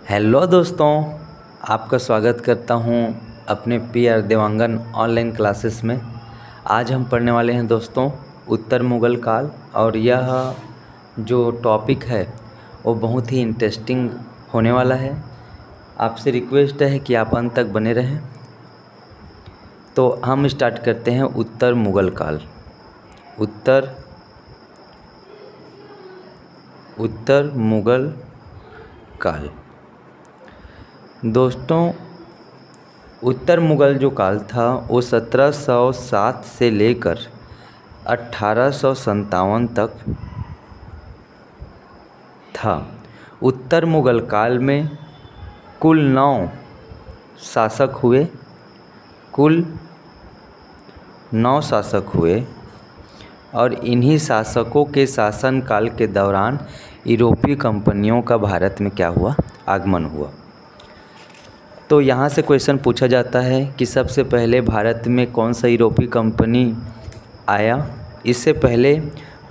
Hello दोस्तों, आपका स्वागत करता हूं अपने पीआर देवांगन ऑनलाइन क्लासेस में। आज हम पढ़ने वाले हैं दोस्तों उत्तर मुग़ल काल, और यह जो टॉपिक है वो बहुत ही इंटरेस्टिंग होने वाला है। आपसे रिक्वेस्ट है कि आप अंत तक बने रहें। तो हम स्टार्ट करते हैं उत्तर मुग़ल काल। उत्तर मुग़ल काल दोस्तों, उत्तर मुग़ल जो काल था वो 1707 से लेकर 1857 तक था। उत्तर मुग़ल काल में कुल 9 शासक हुए और इन्हीं शासकों के शासनकाल के दौरान यूरोपीय कंपनियों का भारत में क्या हुआ, आगमन हुआ। तो यहाँ से क्वेश्चन पूछा जाता है कि सबसे पहले भारत में कौन सा यूरोपीय कंपनी आया। इससे पहले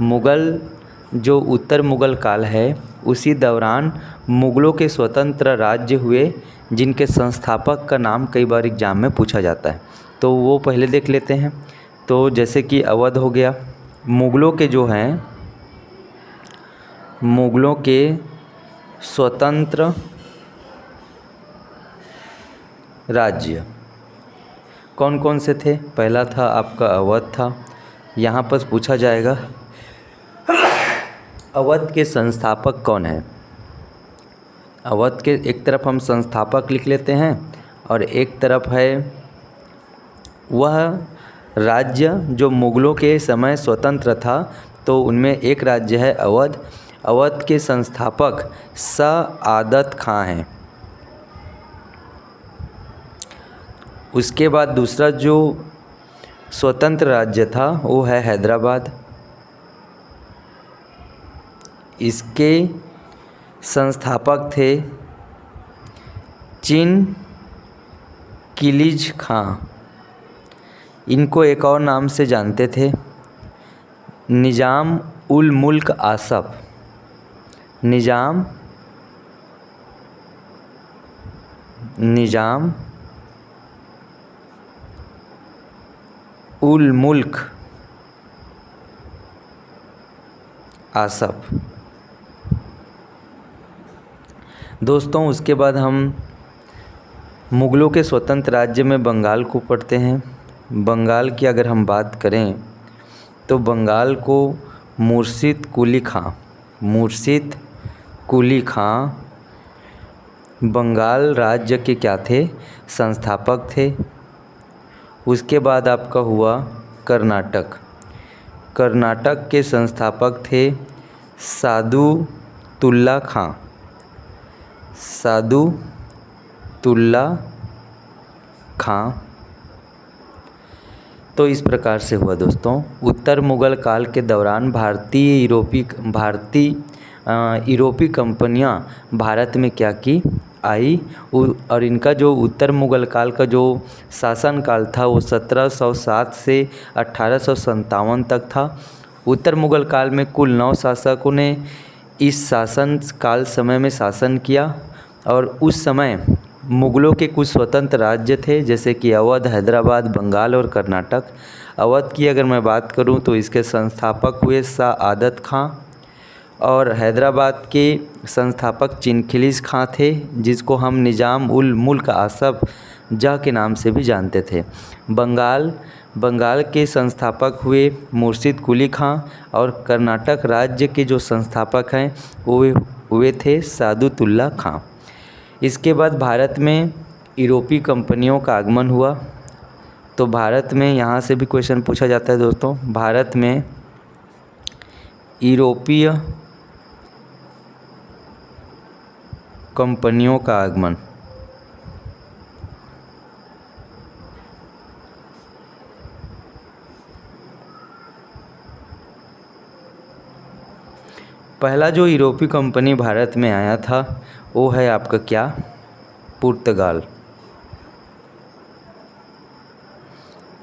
मुग़ल जो उत्तर मुग़ल काल है उसी दौरान मुग़लों के स्वतंत्र राज्य हुए, जिनके संस्थापक का नाम कई बार एग्जाम में पूछा जाता है। तो वो पहले देख लेते हैं। तो जैसे कि अवध हो गया, मुग़लों के स्वतंत्र राज्य कौन कौन से थे। पहला था आपका अवध था। यहाँ पर पूछा जाएगा अवध के संस्थापक कौन है। अवध के एक तरफ हम संस्थापक लिख लेते हैं और एक तरफ है वह राज्य जो मुग़लों के समय स्वतंत्र था। तो उनमें एक राज्य है अवध। अवध के संस्थापक सआदत खां हैं। उसके बाद दूसरा जो स्वतंत्र राज्य था वो है हैदराबाद। इसके संस्थापक थे चिनकिलिज खां। इनको एक और नाम से जानते थे, निज़ाम उल मुल्क आसफ़। निज़ाम उल मुल्क आसफ़। दोस्तों, उसके बाद हम मुग़लों के स्वतंत्र राज्य में बंगाल को पढ़ते हैं। बंगाल की अगर हम बात करें तो बंगाल को मुर्शिद कुली खां बंगाल राज्य के क्या थे, संस्थापक थे। उसके बाद आपका हुआ कर्नाटक के संस्थापक थे सादुतुल्ला खां। तो इस प्रकार से हुआ दोस्तों। उत्तर मुग़ल काल के दौरान यूरोपीय कंपनियां भारत में क्या की, आई। और इनका जो उत्तर मुग़ल काल का जो शासनकाल था वो 1707 से 1857 तक था। उत्तर मुग़ल काल में कुल 9 शासकों ने इस शासन काल समय में शासन किया। और उस समय मुग़लों के कुछ स्वतंत्र राज्य थे, जैसे कि अवध, हैदराबाद, बंगाल और कर्नाटक। अवध की अगर मैं बात करूं तो इसके संस्थापक हुए सआदत खां, और हैदराबाद के संस्थापक चिनकिलिज खां थे, जिसको हम निज़ाम उल मुल्क आसफ़ जहाँ के नाम से भी जानते थे। बंगाल के संस्थापक हुए मुर्शिद कुली खां, और कर्नाटक राज्य के जो संस्थापक हैं वो हुए थे सादुतुल्ला खां। इसके बाद भारत में यूरोपीय कंपनियों का आगमन हुआ। तो भारत में यहाँ से भी क्वेश्चन पूछा जाता है दोस्तों। भारत में यूरोपीय कंपनियों का आगमन। पहला जो यूरोपीय कंपनी भारत में आया था वो है आपका क्या, पुर्तगाल।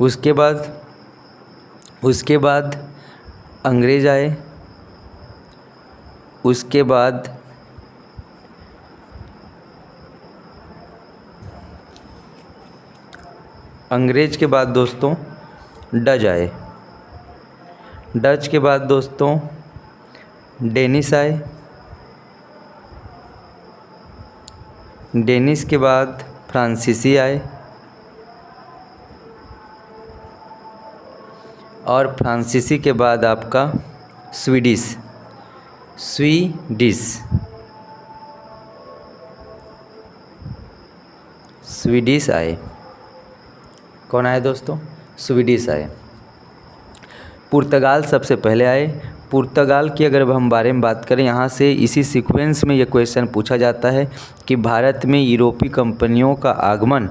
उसके बाद अंग्रेज़ आए। उसके बाद अंग्रेज के बाद दोस्तों डच आए। डच के बाद दोस्तों डेनिश आए। डेनिश के बाद फ्रांसीसी आए और फ्रांसीसी के बाद आपका स्वीडिश आए। कौन आए दोस्तों? स्वीडिश आए। पुर्तगाल सबसे पहले आए। पुर्तगाल की अगर हम बारे में बात करें, यहाँ से इसी सीक्वेंस में ये क्वेश्चन पूछा जाता है कि भारत में यूरोपीय कंपनियों का आगमन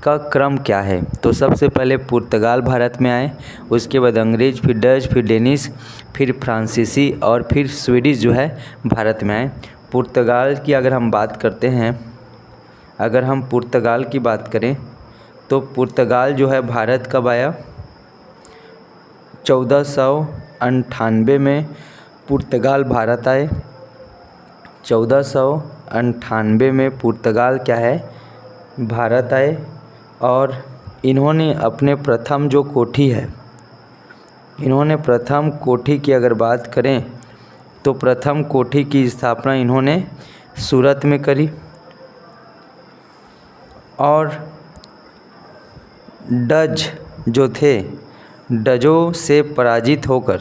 का क्रम क्या है। तो सबसे पहले पुर्तगाल भारत में आए, उसके बाद अंग्रेज, फिर डच, फिर डेनिश, फिर फ्रांसीसी और फिर स्वीडिश जो है भारत में आए। पुर्तगाल की अगर हम बात करते हैं, अगर हम पुर्तगाल की बात करें तो पुर्तगाल जो है भारत कब आया? 1498 में पुर्तगाल भारत आए। 1498 में पुर्तगाल क्या है? भारत आए और इन्होंने अपने प्रथम जो कोठी है, इन्होंने प्रथम कोठी की अगर बात करें तो प्रथम कोठी की स्थापना इन्होंने सूरत में करी और डच जो थे, डचों से पराजित होकर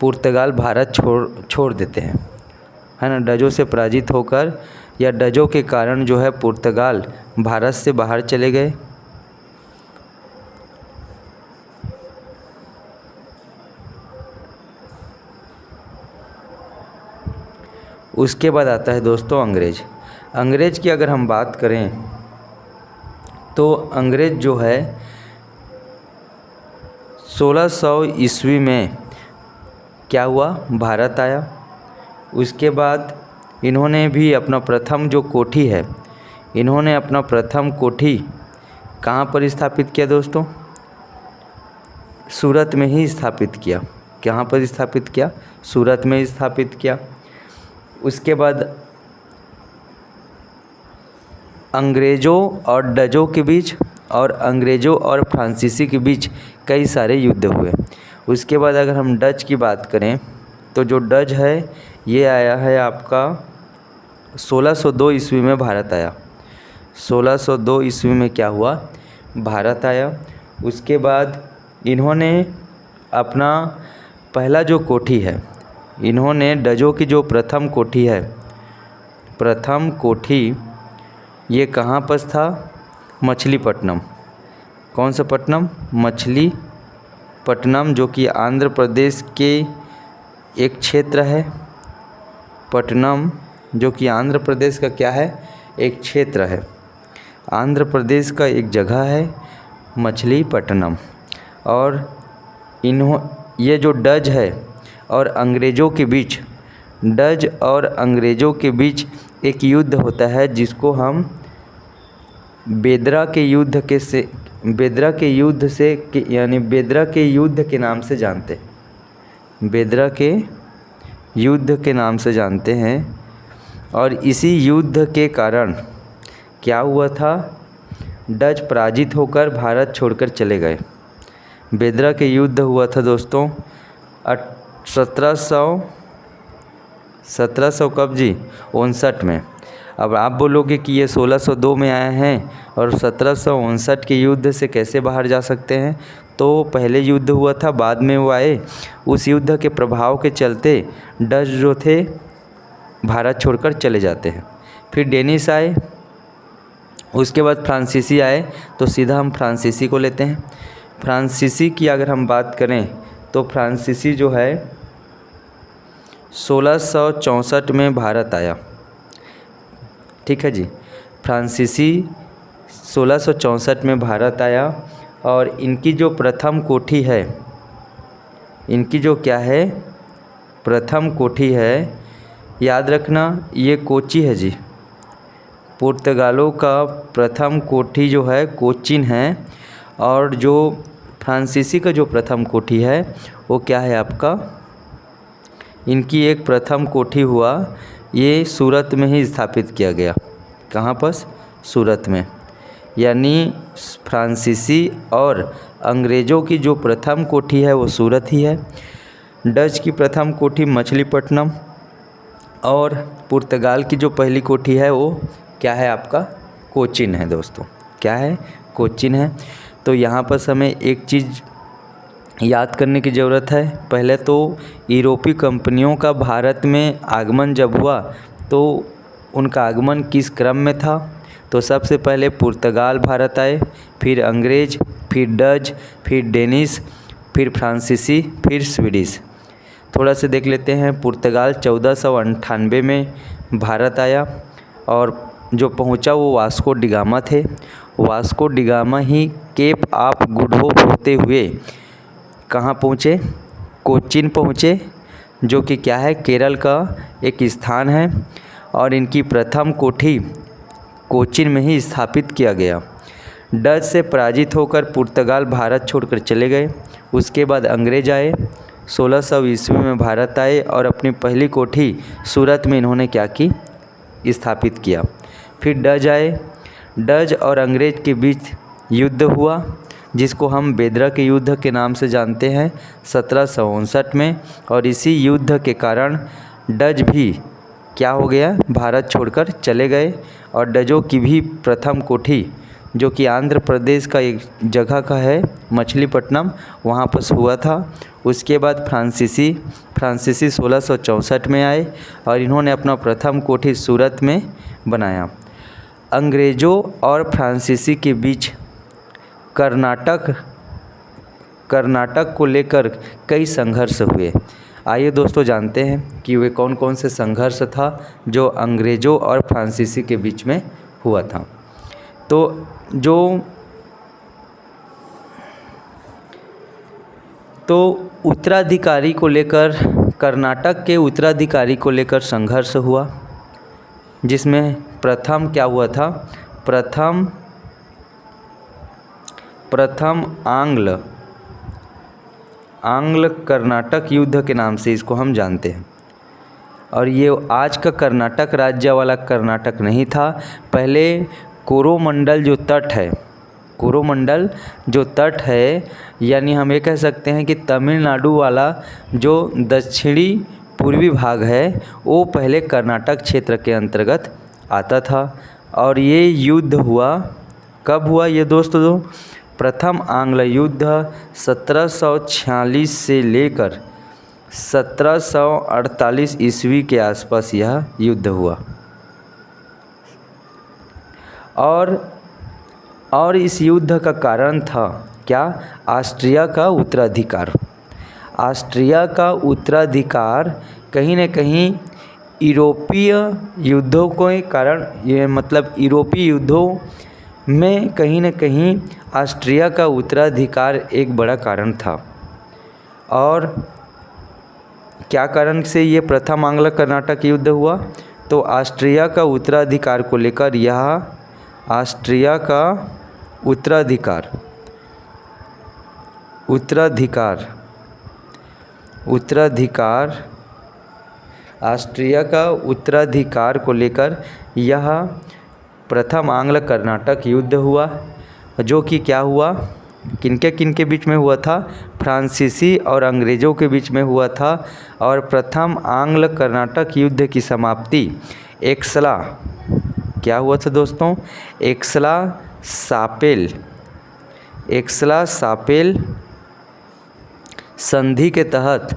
पुर्तगाल भारत छोड़ देते हैं, है ना। डचों से पराजित होकर या डचों के कारण जो है पुर्तगाल भारत से बाहर चले गए। उसके बाद आता है दोस्तों अंग्रेज। अंग्रेज की अगर हम बात करें तो अंग्रेज जो है 1600 ईस्वी में क्या हुआ? भारत आया। उसके बाद इन्होंने भी अपना प्रथम जो कोठी है, इन्होंने अपना प्रथम कोठी कहाँ पर स्थापित किया दोस्तों? सूरत में ही स्थापित किया। कहाँ पर स्थापित किया? सूरत में स्थापित किया। उसके बाद अंग्रेज़ों और डचों के बीच और अंग्रेज़ों और फ्रांसीसी के बीच कई सारे युद्ध हुए। उसके बाद अगर हम डच की बात करें तो जो डच है ये आया है आपका 1602 ईस्वी में भारत आया। 1602 ईस्वी में क्या हुआ? भारत आया। उसके बाद इन्होंने अपना पहला जो कोठी है, इन्होंने डचों की जो प्रथम कोठी है, प्रथम कोठी ये कहाँ पर था? मछलीपट्टनम। कौन सा पट्टनम? मछलीपट्टनम, जो कि आंध्र प्रदेश के एक क्षेत्र है। पट्टनम जो कि आंध्र प्रदेश का क्या है? एक क्षेत्र है। आंध्र प्रदेश का एक जगह है मछलीपट्टनम। और ये जो डच है और अंग्रेज़ों के बीच, डच और अंग्रेज़ों के बीच एक युद्ध होता है जिसको हम बेदरा के युद्ध के नाम से जानते हैं। बेदरा के युद्ध के नाम से जानते हैं। और इसी युद्ध के कारण क्या हुआ था? डच पराजित होकर भारत छोड़कर चले गए। बेदरा के युद्ध हुआ था दोस्तों 1700 कब जी? 59 में। अब आप बोलोगे कि ये 1602 में आए हैं और 1759 के युद्ध से कैसे बाहर जा सकते हैं? तो पहले युद्ध हुआ था, बाद में वो आए। उस युद्ध के प्रभाव के चलते डच जो थे भारत छोड़कर चले जाते हैं। फिर डेनिश आए, उसके बाद फ्रांसीसी आए। तो सीधा हम फ्रांसीसी को लेते हैं। फ्रांसीसी की अगर हम बात करें तो फ्रांसीसी जो है 1664 में भारत आया। ठीक है जी। फ्रांसीसी 1664 में भारत आया और इनकी जो प्रथम कोठी है, इनकी जो क्या है? प्रथम कोठी है, याद रखना ये कोची है जी। पुर्तगालों का प्रथम कोठी जो है कोचीन है और जो फ्रांसीसी का जो प्रथम कोठी है वो क्या है आपका? इनकी एक प्रथम कोठी हुआ ये सूरत में ही स्थापित किया गया। कहाँ पर? सूरत में। यानी फ्रांसीसी और अंग्रेज़ों की जो प्रथम कोठी है वो सूरत ही है। डच की प्रथम कोठी मछलीपट्टनम और पुर्तगाल की जो पहली कोठी है वो क्या है आपका? कोचीन है दोस्तों। क्या है? कोचीन है। तो यहाँ पर हमें एक चीज़ याद करने की ज़रूरत है। पहले तो यूरोपीय कंपनियों का भारत में आगमन जब हुआ तो उनका आगमन किस क्रम में था? तो सबसे पहले पुर्तगाल भारत आए, फिर अंग्रेज, फिर डच, फिर डेनिश, फिर फ्रांसीसी, फिर स्वीडिश। थोड़ा सा देख लेते हैं। पुर्तगाल 1498 में भारत आया और जो पहुंचा वो वास्को डिगामा थे। Vasco da Gama he kept of good hope होते हुए कहाँ पहुँचे? कोचीन पहुँचे, जो कि क्या है? केरल का एक स्थान है। और इनकी प्रथम कोठी कोचीन में ही स्थापित किया गया। डच से पराजित होकर पुर्तगाल भारत छोड़कर चले गए। उसके बाद अंग्रेज आए, 1600 ईस्वी में भारत आए और अपनी पहली कोठी सूरत में इन्होंने क्या की? स्थापित किया। फिर डच आए। डच और अंग्रेज के बीच युद्ध हुआ, जिसको हम बेदरा के युद्ध के नाम से जानते हैं, 1759 में। और इसी युद्ध के कारण डच भी क्या हो गया? भारत छोड़कर चले गए। और डचों की भी प्रथम कोठी, जो कि आंध्र प्रदेश का एक जगह का है, मछलीपट्टनम, वहाँ पर हुआ था। उसके बाद फ्रांसीसी 1664 में आए और इन्होंने अपना प्रथम कोठी सूरत में बनाया। अंग्रेज़ों और फ्रांसीसी के बीच कर्नाटक को लेकर कई संघर्ष हुए। आइए दोस्तों जानते हैं कि वे कौन कौन से संघर्ष था जो अंग्रेज़ों और फ्रांसीसी के बीच में हुआ था। तो उत्तराधिकारी को लेकर, कर्नाटक के उत्तराधिकारी को लेकर संघर्ष हुआ, जिसमें प्रथम क्या हुआ था? प्रथम आंग्ल कर्नाटक युद्ध के नाम से इसको हम जानते हैं। और ये आज का कर्नाटक राज्य वाला कर्नाटक नहीं था। पहले कोरोमंडल जो तट है, यानी हम ये कह सकते हैं कि तमिलनाडु वाला जो दक्षिणी पूर्वी भाग है वो पहले कर्नाटक क्षेत्र के अंतर्गत आता था। और ये युद्ध हुआ, कब हुआ ये दोस्तों? प्रथम आंग्ल युद्ध 1746 से लेकर 1748 ईस्वी के आसपास यह युद्ध हुआ। और इस युद्ध का कारण था क्या? ऑस्ट्रिया का उत्तराधिकार। ऑस्ट्रिया का उत्तराधिकार कहीं न कहीं यूरोपीय युद्धों के कारण, ये मतलब यूरोपीय युद्धों में कहीं न कहीं ऑस्ट्रिया का उत्तराधिकार एक बड़ा कारण था। और क्या कारण से ये प्रथम आंग्ल कर्नाटक युद्ध हुआ? तो ऑस्ट्रिया का उत्तराधिकार को लेकर यह ऑस्ट्रिया का उत्तराधिकार ऑस्ट्रिया का उत्तराधिकार को लेकर यह प्रथम आंग्ल कर्नाटक युद्ध हुआ, जो कि क्या हुआ? किनके बीच में हुआ था? फ्रांसीसी और अंग्रेज़ों के बीच में हुआ था। और प्रथम आंग्ल कर्नाटक युद्ध की समाप्ति एक्सला, क्या हुआ था दोस्तों? एक्सला सापेल संधि के तहत,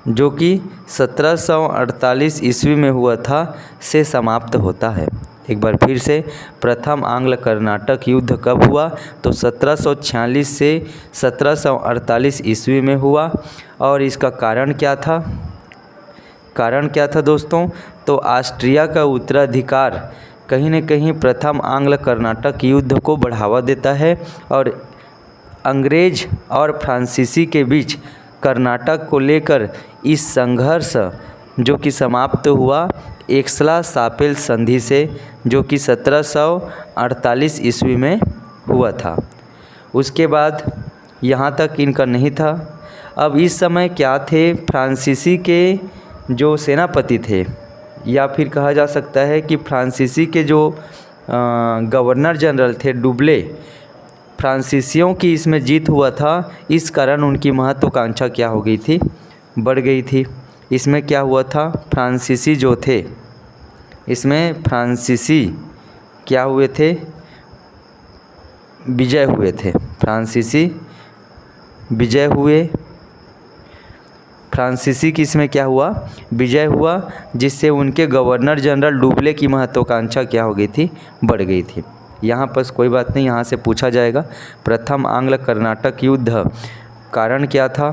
जो कि 1748 ईस्वी में हुआ था, से समाप्त होता है। एक बार फिर से, प्रथम आंग्ल कर्नाटक युद्ध कब हुआ? तो 1746 से 1748 ईस्वी में हुआ। और इसका कारण क्या था? दोस्तों? तो ऑस्ट्रिया का उत्तराधिकार कहीं न कहीं प्रथम आंग्ल कर्नाटक युद्ध को बढ़ावा देता है और अंग्रेज और फ्रांसीसी के बीच कर्नाटक को लेकर इस संघर्ष, जो कि समाप्त हुआ एक्सला सापेल संधि से, जो कि 1748 ईस्वी में हुआ था। उसके बाद यहाँ तक इनका नहीं था। अब इस समय क्या थे? फ्रांसीसी के जो सेनापति थे, या फिर कहा जा सकता है कि फ्रांसीसी के जो गवर्नर जनरल थे डुबले, फ्रांसीसियों की इसमें जीत हुआ था, इस कारण उनकी महत्वाकांक्षा क्या हो गई थी, बढ़ गई थी। इसमें क्या हुआ था, फ्रांसीसी जो थे, इसमें फ्रांसीसी क्या हुए थे, विजय हुए थे। फ्रांसीसी विजय हुए, फ्रांसीसी की इसमें क्या हुआ, विजय हुआ, जिससे उनके गवर्नर जनरल डुबले की महत्वाकांक्षा क्या हो गई थी, बढ़ गई थी। यहाँ पर कोई बात नहीं, यहाँ से पूछा जाएगा। प्रथम आंग्ल कर्नाटक युद्ध, कारण क्या था,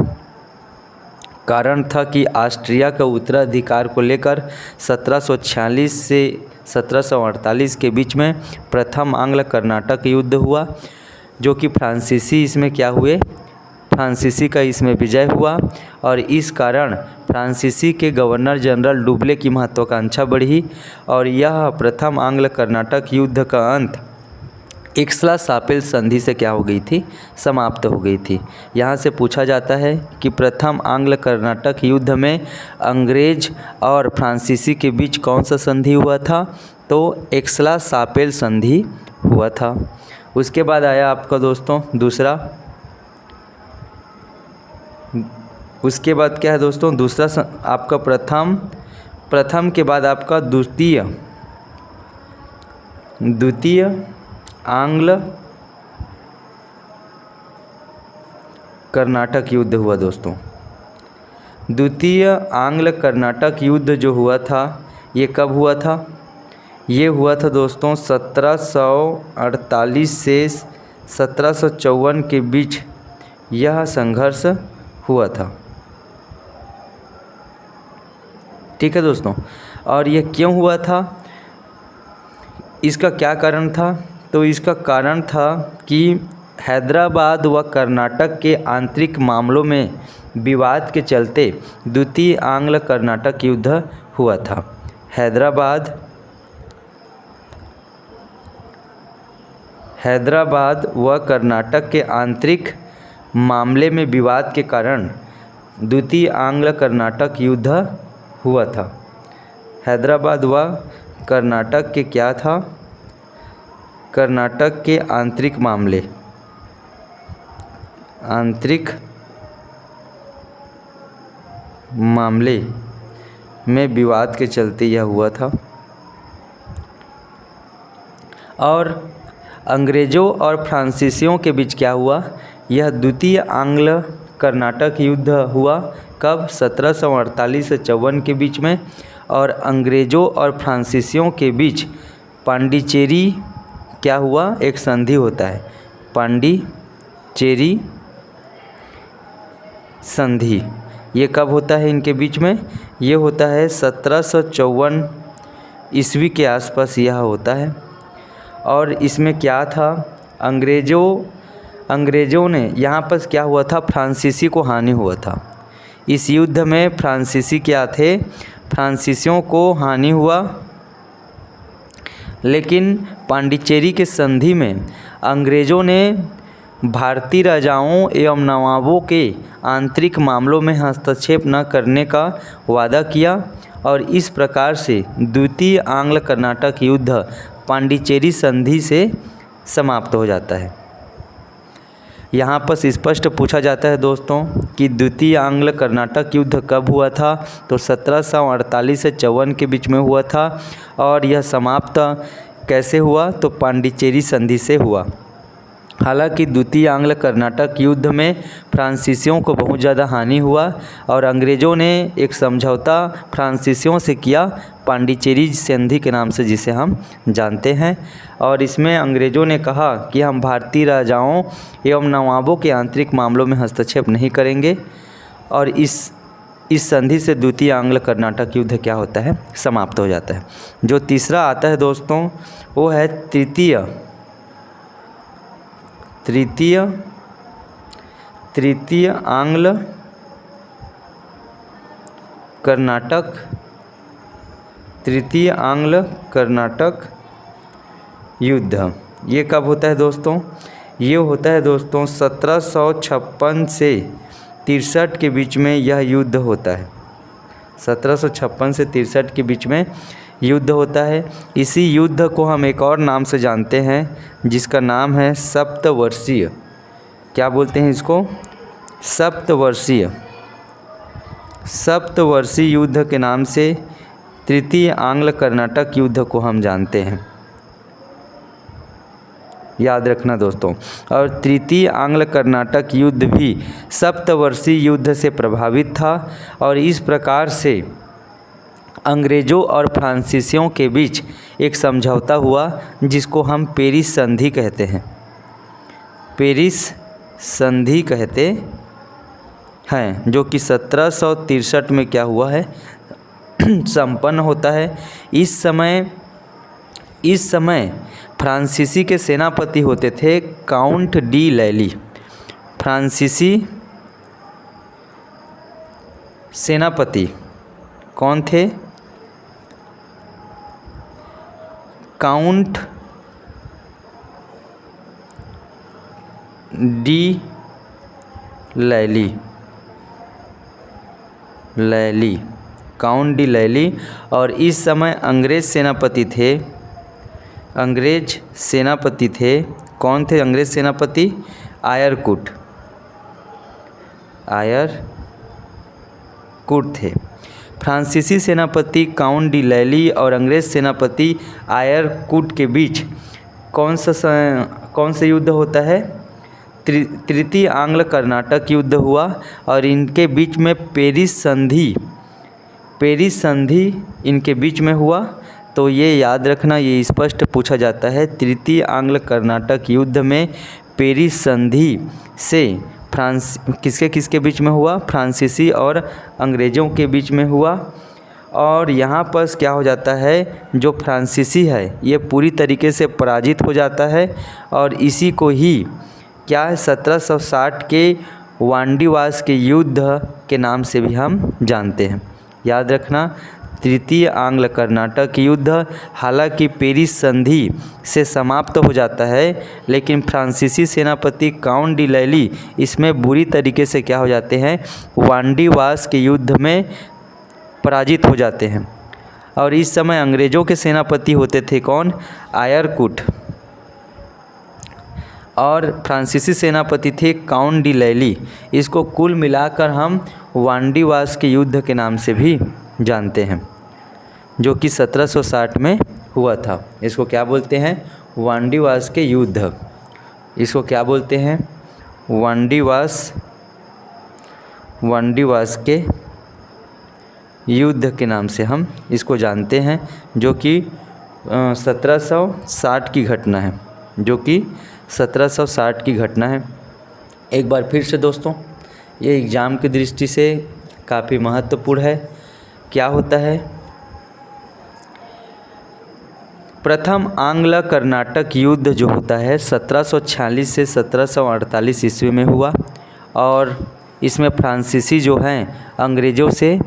कारण था कि ऑस्ट्रिया का उत्तराधिकार को लेकर 1746 से 1748 के बीच में प्रथम आंग्ल कर्नाटक युद्ध हुआ, जो कि फ्रांसीसी इसमें क्या हुए, फ्रांसीसी का इसमें विजय हुआ, और इस कारण फ्रांसीसी के गवर्नर जनरल डुबले की महत्वाकांक्षा बढ़ी, और यह प्रथम आंग्ल कर्नाटक युद्ध का अंत एक्सला-शापिल संधि से क्या हो गई थी, समाप्त हो गई थी। यहाँ से पूछा जाता है कि प्रथम आंग्ल कर्नाटक युद्ध में अंग्रेज और फ्रांसीसी के बीच कौन सा संधि हुआ था, तो एक्सला-शापिल संधि हुआ था। उसके बाद आया आपका दोस्तों दूसरा, उसके बाद क्या है दोस्तों, दूसरा आपका प्रथम के बाद आपका द्वितीय आंग्ल कर्नाटक युद्ध हुआ दोस्तों। द्वितीय आंग्ल कर्नाटक युद्ध जो हुआ था, ये कब हुआ था, ये हुआ था दोस्तों 1748 से 1754 के बीच यह संघर्ष हुआ था। ठीक है दोस्तों, और ये क्यों हुआ था, इसका क्या कारण था, तो इसका कारण था कि हैदराबाद व कर्नाटक के आंतरिक मामलों में विवाद के चलते द्वितीय आंग्ल कर्नाटक युद्ध हुआ था। हैदराबाद व कर्नाटक के आंतरिक मामले में विवाद के कारण द्वितीय आंग्ल कर्नाटक युद्ध हुआ था। हैदराबाद व कर्नाटक के क्या था, कर्नाटक के आंतरिक मामले में विवाद के चलते यह हुआ था, और अंग्रेज़ों और फ्रांसीसियों के बीच क्या हुआ, यह द्वितीय आंग्ल कर्नाटक युद्ध हुआ कब, 1748 से 54 के बीच में, और अंग्रेज़ों और फ्रांसीसियों के बीच पांडिचेरी क्या हुआ, एक संधि होता है, पांडिचेरी संधि। ये कब होता है इनके बीच में, ये होता है 1754 ईस्वी के आसपास यह होता है। और इसमें क्या था, अंग्रेज़ों ने यहाँ पर क्या हुआ था, फ्रांसीसी को हानि हुआ था। इस युद्ध में फ्रांसीसी क्या थे, फ्रांसीसियों को हानि हुआ, लेकिन पांडिचेरी के संधि में अंग्रेज़ों ने भारतीय राजाओं एवं नवाबों के आंतरिक मामलों में हस्तक्षेप न करने का वादा किया, और इस प्रकार से द्वितीय आंग्ल कर्नाटक युद्ध पांडिचेरी संधि से समाप्त हो जाता है। यहाँ पर स्पष्ट पूछा जाता है दोस्तों कि द्वितीय आंग्ल कर्नाटक युद्ध कब हुआ था, तो 1748 से 54 के बीच में हुआ था, और यह समाप्त कैसे हुआ, तो पांडिचेरी संधि से हुआ। हालांकि द्वितीय आंग्ल कर्नाटक युद्ध में फ्रांसीसियों को बहुत ज़्यादा हानि हुआ, और अंग्रेज़ों ने एक समझौता फ्रांसीसियों से किया, पांडिचेरी संधि के नाम से जिसे हम जानते हैं, और इसमें अंग्रेज़ों ने कहा कि हम भारतीय राजाओं एवं नवाबों के आंतरिक मामलों में हस्तक्षेप नहीं करेंगे, और इस संधि से द्वितीय आंग्ल कर्नाटक युद्ध क्या होता है, समाप्त हो जाता है। जो तीसरा आता है दोस्तों, वो है तृतीय आंग्ल कर्नाटक युद्ध। ये कब होता है दोस्तों, ये होता है दोस्तों 1756 से 63 के बीच में यह युद्ध होता है। 1756 से 63 के बीच में युद्ध होता है। इसी युद्ध को हम एक और नाम से जानते हैं जिसका नाम है सप्तवर्षीय। क्या बोलते हैं इसको? सप्तवर्षीय। सप्तवर्षीय युद्ध के नाम से तृतीय आंग्ल कर्नाटक युद्ध को हम जानते हैं, याद रखना दोस्तों। और तृतीय आंग्ल कर्नाटक युद्ध भी सप्तवर्षीय युद्ध से प्रभावित था और इस प्रकार से अंग्रेज़ों और फ्रांसीसियों के बीच एक समझौता हुआ जिसको हम पेरिस संधि कहते हैं। पेरिस संधि कहते हैं, जो कि 1763 में क्या हुआ है, संपन्न होता है। इस समय फ्रांसीसी के सेनापति होते थे काउंट डी लैली। फ्रांसीसी सेनापति कौन थे? काउंट डी लैली, काउंट डी लैली। और इस समय अंग्रेज़ सेनापति थे। कौन थे अंग्रेज़ सेनापति? आयरकुट थे। फ्रांसीसी सेनापति काउंट डी लैली और अंग्रेज़ सेनापति आयरकुट के बीच कौन सा युद्ध होता है? तृतीय आंग्ल कर्नाटक युद्ध हुआ और इनके बीच में पेरिस संधि इनके बीच में हुआ। तो ये याद रखना, ये स्पष्ट पूछा जाता है। तृतीय आंग्ल कर्नाटक युद्ध में पेरिस संधि से किसके बीच में हुआ? फ्रांसीसी और अंग्रेज़ों के बीच में हुआ। और यहाँ पर क्या हो जाता है, जो फ्रांसीसी है ये पूरी तरीके से पराजित हो जाता है और इसी को ही क्या है 1760 के वांडीवास के युद्ध के नाम से भी हम जानते हैं। याद रखना, तृतीय आंग्ल कर्नाटक युद्ध हालांकि पेरिस संधि से समाप्त हो जाता है, लेकिन फ्रांसीसी सेनापति काउंट डी लैली इसमें बुरी तरीके से क्या हो जाते हैं, वांडीवास के युद्ध में पराजित हो जाते हैं। और इस समय अंग्रेज़ों के सेनापति होते थे कौन? आयरकुट। और फ्रांसीसी सेनापति थे काउंट डी लैली। इसको कुल मिलाकर हम वांडीवास के युद्ध के नाम से भी जानते हैं, जो कि 1760 में हुआ था। इसको क्या बोलते हैं? वांडीवास के युद्ध। इसको क्या बोलते हैं? वांडीवास के युद्ध के नाम से हम इसको जानते हैं, जो कि 1760 की घटना है, एक बार फिर से दोस्तों, ये एग्ज़ाम की दृष्टि से काफ़ी महत्वपूर्ण है। क्या होता है? प्रथम आंग्ल कर्नाटक युद्ध जो होता है 1746 से 1748 ईस्वी में हुआ और इसमें फ्रांसीसी जो हैं अंग्रेज़ों से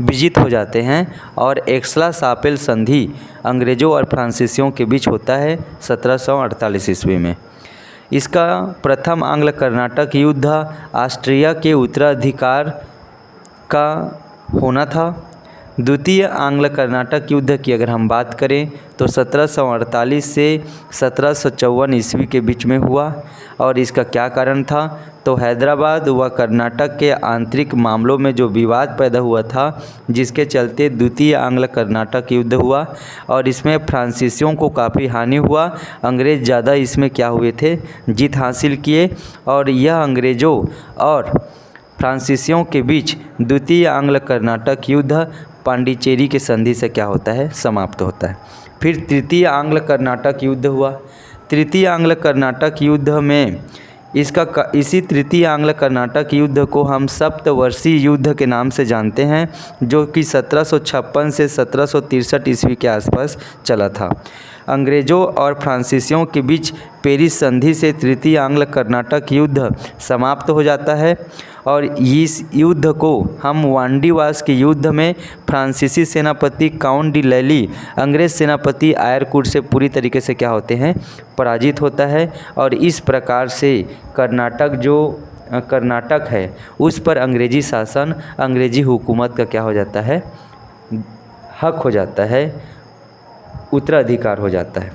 विजित हो जाते हैं और एक्सला-शापेल संधि अंग्रेज़ों और फ्रांसीसियों के बीच होता है 1748 ईस्वी में। इसका प्रथम आंग्ल कर्नाटक युद्ध ऑस्ट्रिया के उत्तराधिकार का होना था। द्वितीय आंग्ल कर्नाटक युद्ध की अगर हम बात करें तो 1748 से 1754 ईस्वी के बीच में हुआ और इसका क्या कारण था? तो हैदराबाद व कर्नाटक के आंतरिक मामलों में जो विवाद पैदा हुआ था, जिसके चलते द्वितीय आंग्ल कर्नाटक युद्ध हुआ और इसमें फ्रांसीसियों को काफ़ी हानि हुआ। अंग्रेज़ ज़्यादा इसमें क्या हुए थे, जीत हासिल किए और यह अंग्रेज़ों और फ्रांसीसियों के बीच द्वितीय आंग्ल कर्नाटक युद्ध पांडिचेरी के संधि से क्या होता है, समाप्त होता है। फिर तृतीय आंग्ल कर्नाटक युद्ध हुआ। तृतीय आंग्ल कर्नाटक युद्ध में इसी तृतीय आंग्ल कर्नाटक युद्ध को हम सप्तवर्षीय युद्ध के नाम से जानते हैं, जो कि 1756 से 1763 ईस्वी के आसपास चला था। अंग्रेज़ों और फ्रांसीसियों के बीच पेरिस संधि से तृतीय आंग्ल कर्नाटक युद्ध समाप्त हो जाता है और इस युद्ध को हम वांडीवास के युद्ध में फ्रांसीसी सेनापति काउंट डी लैली अंग्रेज़ सेनापति आयरकुट से पूरी तरीके से क्या होते हैं, पराजित होता है। और इस प्रकार से कर्नाटक जो कर्नाटक है उस पर अंग्रेजी शासन, अंग्रेजी हुकूमत का क्या हो जाता है, हक हो जाता है, उत्तराधिकार हो जाता है।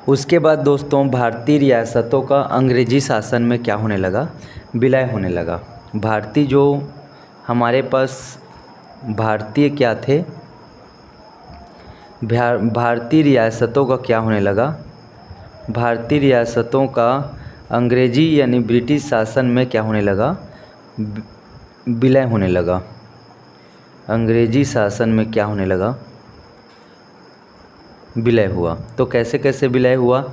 उसके बाद दोस्तों भारतीय रियासतों का अंग्रेजी शासन में क्या होने लगा, विलय होने लगा। भारतीय जो हमारे पास भारतीय क्या थे, भारतीय रियासतों का क्या होने लगा, भारतीय रियासतों का अंग्रेजी यानी ब्रिटिश शासन में क्या होने लगा, विलय होने लगा। अंग्रेजी शासन में क्या होने लगा, विलय हुआ। तो कैसे कैसे विलय हुआ?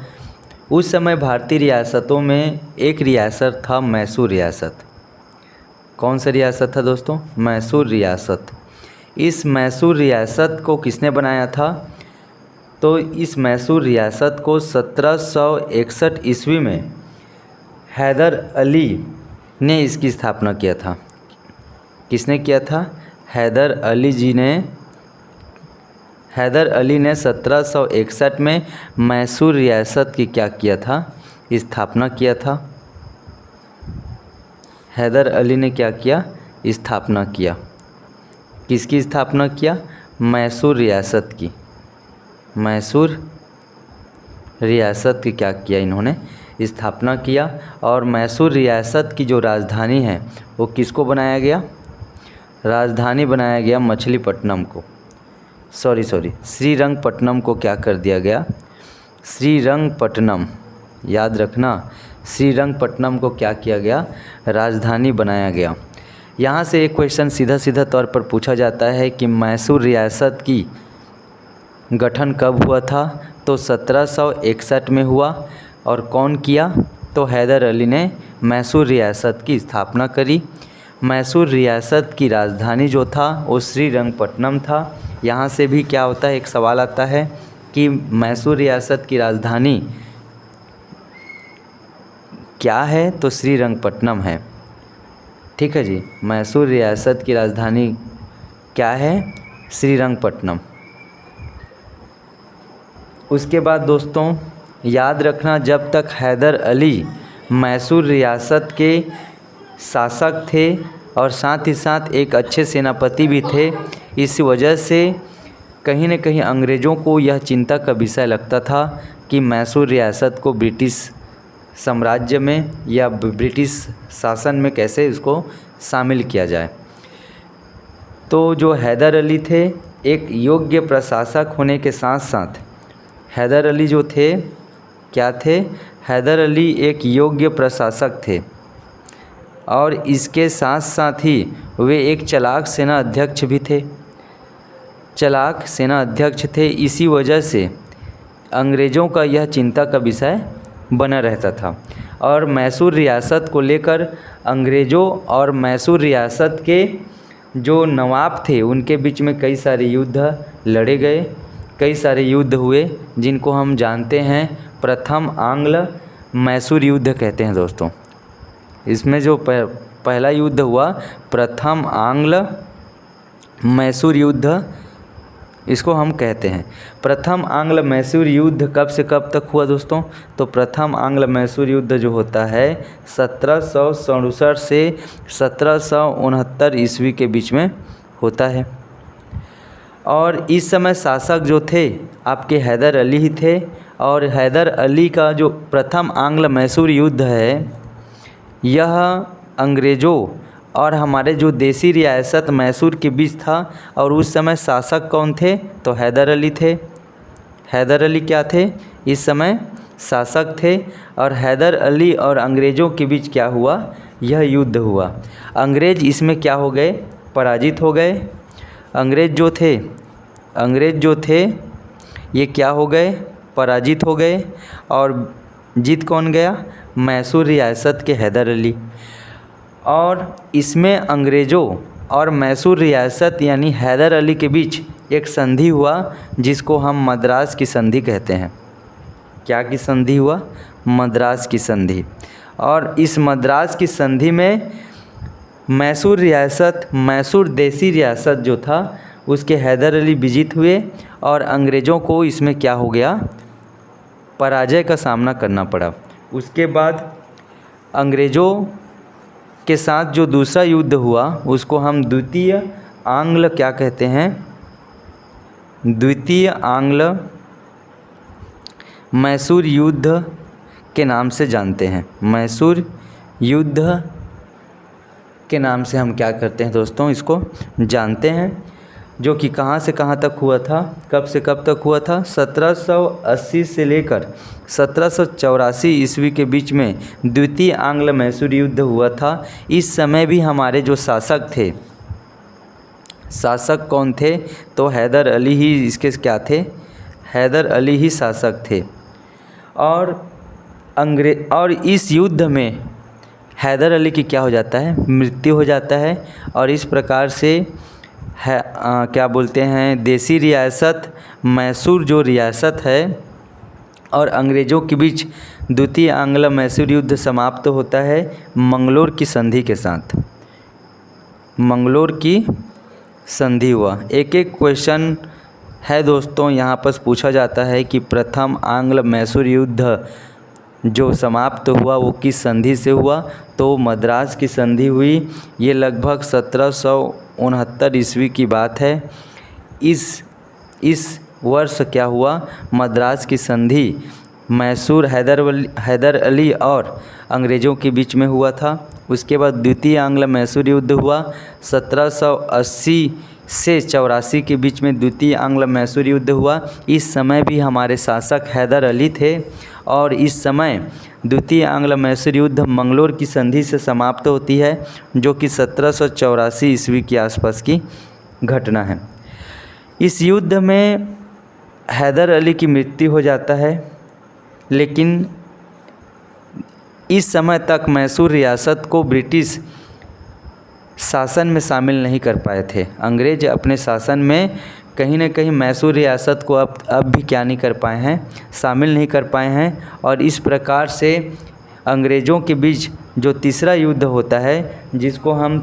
उस समय भारतीय रियासतों में एक रियासत था मैसूर रियासत। कौन सा रियासत था दोस्तों? मैसूर रियासत। इस मैसूर रियासत को किसने बनाया था? तो इस मैसूर रियासत को 1761 ईस्वी में हैदर अली ने इसकी स्थापना किया था। किसने किया था? हैदर अली ने 1761 में मैसूर रियासत की क्या किया था, स्थापना किया था। हैदर अली ने क्या किया, स्थापना किया। किसकी स्थापना किया? मैसूर रियासत की। मैसूर रियासत की क्या किया इन्होंने, स्थापना किया। और मैसूर रियासत की जो राजधानी है वो किसको बनाया गया? राजधानी बनाया गया मछलीपट्टनम को। श्रीरंगपट्टनम को क्या कर दिया गया? श्रीरंगपट्टनम, याद रखना, श्रीरंगपट्टनम को क्या किया गया? राजधानी बनाया गया। यहाँ से एक क्वेश्चन सीधा तौर पर पूछा जाता है कि मैसूर रियासत की गठन कब हुआ था? तो 1761 में हुआ। और कौन किया? तो हैदर अली ने मैसूर रियासत की स्थापना करी। मैसूर रियासत की राजधानी जो था वो श्रीरंगपट्टनम था। यहाँ से भी क्या होता है, एक सवाल आता है कि मैसूर रियासत की राजधानी क्या है? तो श्रीरंगपट्टनम है। ठीक है जी, मैसूर रियासत की राजधानी क्या है? श्रीरंगपट्टनम। उसके बाद दोस्तों याद रखना, जब तक हैदर अली मैसूर रियासत के शासक थे और साथ ही साथ एक अच्छे सेनापति भी थे, इस वजह से कहीं न कहीं अंग्रेज़ों को यह चिंता का विषय लगता था कि मैसूर रियासत को ब्रिटिश साम्राज्य में या ब्रिटिश शासन में कैसे इसको शामिल किया जाए। तो जो हैदर अली थे एक योग्य प्रशासक होने के साथ साथ, हैदर अली जो थे क्या थे? हैदर अली एक योग्य प्रशासक थे और इसके साथ साथ ही वे एक चालाक सेना अध्यक्ष भी थे। चालाक सेना अध्यक्ष थे, इसी वजह से अंग्रेज़ों का यह चिंता का विषय बना रहता था। और मैसूर रियासत को लेकर अंग्रेज़ों और मैसूर रियासत के जो नवाब थे उनके बीच में कई सारे युद्ध लड़े गए, कई सारे युद्ध हुए, जिनको हम जानते हैं प्रथम आंग्ल मैसूर युद्ध कहते हैं दोस्तों। इसमें जो पहला युद्ध हुआ प्रथम आंग्ल मैसूर युद्ध, इसको हम कहते हैं। प्रथम आंग्ल मैसूर युद्ध कब से कब तक हुआ दोस्तों? तो प्रथम आंग्ल मैसूर युद्ध जो होता है 1767 से 1769 ईस्वी के बीच में होता है। और इस समय शासक जो थे आपके हैदर अली ही थे। और हैदर अली का जो प्रथम आंग्ल मैसूर युद्ध है यह अंग्रेज़ों और हमारे जो देसी रियासत मैसूर के बीच था। और उस समय शासक कौन थे? तो हैदर अली थे। हैदर अली क्या थे? इस समय शासक थे। और हैदर अली और अंग्रेज़ों के बीच क्या हुआ? यह युद्ध हुआ। अंग्रेज़ इसमें क्या हो गए? पराजित हो गए। अंग्रेज़ जो थे ये क्या हो गए? पराजित हो गए। और जीत कौन गया? मैसूर रियासत के हैदर अली। और इसमें अंग्रेज़ों और मैसूर रियासत यानी हैदर अली के बीच एक संधि हुआ जिसको हम मद्रास की संधि कहते हैं। क्या की संधि हुआ? मद्रास की संधि। और इस मद्रास की संधि में मैसूर रियासत, मैसूर देसी रियासत जो था उसके हैदर अली विजित हुए और अंग्रेज़ों को इसमें क्या हो गया? पराजय का सामना करना पड़ा। उसके बाद अंग्रेज़ों के साथ जो दूसरा युद्ध हुआ उसको हम द्वितीय आंग्ल क्या कहते हैं, द्वितीय आंग्ल मैसूर युद्ध के नाम से जानते हैं। मैसूर युद्ध के नाम से हम क्या करते हैं दोस्तों, इसको जानते हैं, जो कि कहाँ से कहाँ तक हुआ था, कब से कब तक हुआ था। 1780 से लेकर 1784 ईस्वी के बीच में द्वितीय आंग्ल मैसूर युद्ध हुआ था। इस समय भी हमारे जो शासक थे, शासक कौन थे, तो हैदर अली ही इसके क्या थे, हैदर अली ही शासक थे। और इस युद्ध में हैदर अली की क्या हो जाता है, मृत्यु हो जाता है। और इस प्रकार से क्या बोलते हैं, देसी रियासत मैसूर जो रियासत है और अंग्रेज़ों के बीच द्वितीय आंग्ल मैसूर युद्ध समाप्त होता है मंगलोर की संधि के साथ। मंगलोर की संधि हुआ। एक एक क्वेश्चन है दोस्तों यहाँ पर पूछा जाता है कि प्रथम आंग्ल मैसूर युद्ध जो समाप्त हुआ वो किस संधि से हुआ, तो मद्रास की संधि हुई। ये लगभग 1769 ईस्वी की बात है। इस वर्ष क्या हुआ, मद्रास की संधि मैसूर हैदर अली और अंग्रेज़ों के बीच में हुआ था। उसके बाद द्वितीय आंग्ल मैसूर युद्ध हुआ 1780 से 84 के बीच में द्वितीय आंग्ल मैसूर युद्ध हुआ। इस समय भी हमारे शासक हैदर अली थे और इस समय द्वितीय आंग्ल मैसूर युद्ध मंगलोर की संधि से समाप्त होती है, जो कि 1784 ईस्वी के आसपास की घटना है। इस युद्ध में हैदर अली की मृत्यु हो जाता है, लेकिन इस समय तक मैसूर रियासत को ब्रिटिश शासन में शामिल नहीं कर पाए थे। अंग्रेज अपने शासन में कहीं न कहीं मैसूर रियासत को अब भी क्या नहीं कर पाए हैं, शामिल नहीं कर पाए हैं। और इस प्रकार से अंग्रेज़ों के बीच जो तीसरा युद्ध होता है, जिसको हम